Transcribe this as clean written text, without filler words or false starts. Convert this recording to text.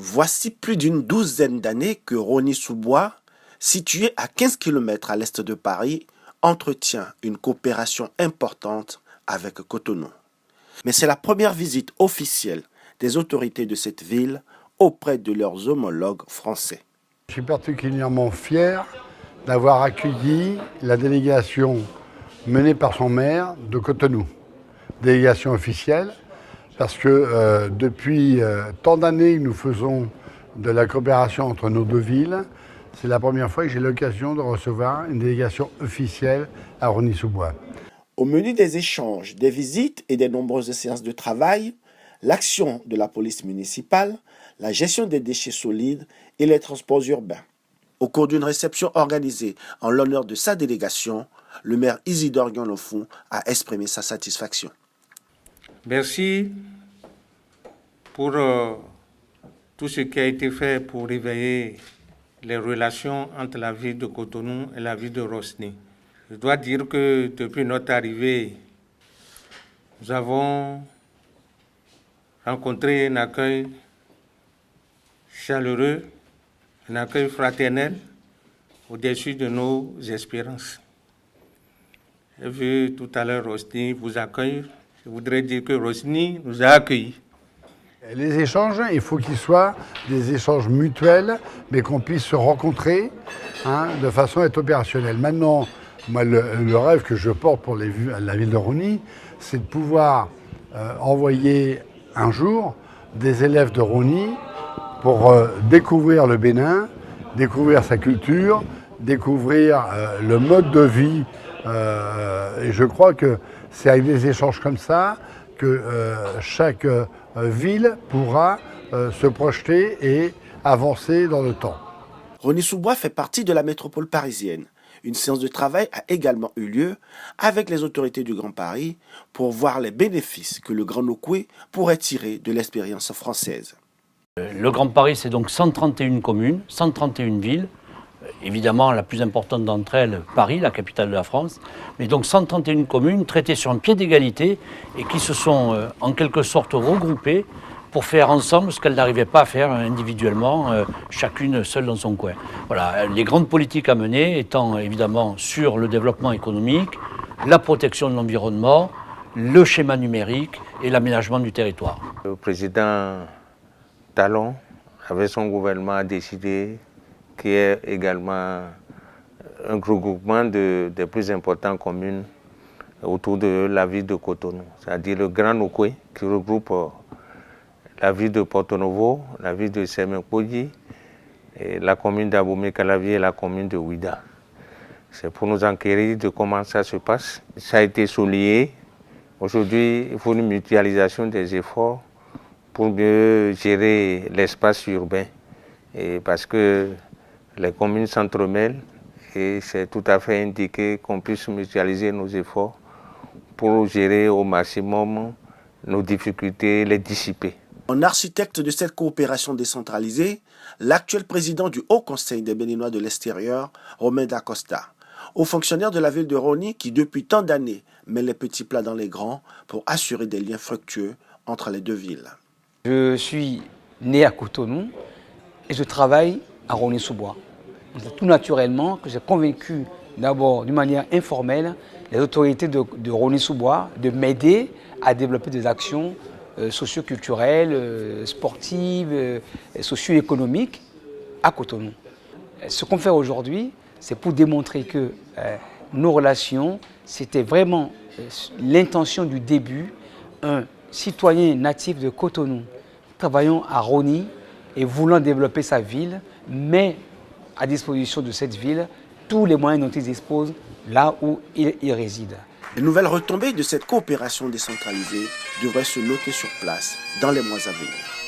Voici plus d'une douzaine d'années que Rosny-sous-Bois, situé à 15 km à l'est de Paris, entretient une coopération importante avec Cotonou. Mais c'est la première visite officielle des autorités de cette ville auprès de leurs homologues français. Je suis particulièrement fier d'avoir accueilli la délégation menée par son maire de Cotonou. Délégation officielle, parce que depuis tant d'années nous faisons de la coopération entre nos deux villes. C'est la première fois que j'ai l'occasion de recevoir une délégation officielle à Rosny-sous-Bois. Au menu des échanges, des visites et des nombreuses séances de travail, l'action de la police municipale, la gestion des déchets solides et les transports urbains. Au cours d'une réception organisée en l'honneur de sa délégation, le maire Isidore Guionlofou a exprimé sa satisfaction. Merci pour tout ce qui a été fait pour réveiller les relations entre la ville de Cotonou et la ville de Rosny. Je dois dire que depuis notre arrivée, nous avons rencontré un accueil chaleureux, un accueil fraternel au-dessus de nos espérances. J'ai vu tout à l'heure Rosny vous accueillir. Je voudrais dire que Rosny nous a accueillis. Les échanges, il faut qu'ils soient des échanges mutuels, mais qu'on puisse se rencontrer de façon à être opérationnelle. Maintenant, moi, le rêve que je porte pour la ville de Rosny, c'est de pouvoir envoyer un jour des élèves de Rosny pour découvrir le Bénin, découvrir sa culture, découvrir le mode de vie. Et je crois que c'est avec des échanges comme ça que chaque ville pourra se projeter et avancer dans le temps. Rosny-sous-Bois fait partie de la métropole parisienne. Une séance de travail a également eu lieu avec les autorités du Grand Paris pour voir les bénéfices que le Grand Nokoué pourrait tirer de l'expérience française. Le Grand Paris, c'est donc 131 communes, 131 villes. Évidemment, la plus importante d'entre elles, Paris, la capitale de la France. Mais donc 131 communes traitées sur un pied d'égalité et qui se sont en quelque sorte regroupées pour faire ensemble ce qu'elles n'arrivaient pas à faire individuellement, chacune seule dans son coin. Voilà, les grandes politiques à mener étant évidemment sur le développement économique, la protection de l'environnement, le schéma numérique et l'aménagement du territoire. Le président Talon, avec son gouvernement, a décidé qu'il y ait également un regroupement des plus importantes communes autour de la ville de Cotonou, c'est-à-dire le Grand Nokoué, qui regroupe la ville de Porto Novo, la ville de Semenkoji, la commune d'Abomey-Calavier et la commune de Ouida. C'est pour nous enquérir de comment ça se passe. Ça a été souligné. Aujourd'hui, il faut une mutualisation des efforts pour mieux gérer l'espace urbain. Et parce que les communes s'entremêlent et c'est tout à fait indiqué qu'on puisse mutualiser nos efforts pour gérer au maximum nos difficultés, les dissiper. En architecte de cette coopération décentralisée, l'actuel président du Haut Conseil des Béninois de l'extérieur, Romain Dacosta, aux fonctionnaires de la ville de Rosny qui depuis tant d'années met les petits plats dans les grands pour assurer des liens fructueux entre les deux villes. Je suis né à Cotonou et je travaille à Rosny-sous-Bois. C'est tout naturellement que j'ai convaincu d'abord d'une manière informelle les autorités de Rosny-sous-Bois de m'aider à développer des actions socio-culturelles, sportives, socio-économiques à Cotonou. Ce qu'on fait aujourd'hui, c'est pour démontrer que nos relations, c'était vraiment l'intention du début, un citoyen natif de Cotonou, travaillant à Rosny et voulant développer sa ville, met à disposition de cette ville tous les moyens dont il dispose là où il réside. Les nouvelles retombées de cette coopération décentralisée devraient se noter sur place dans les mois à venir.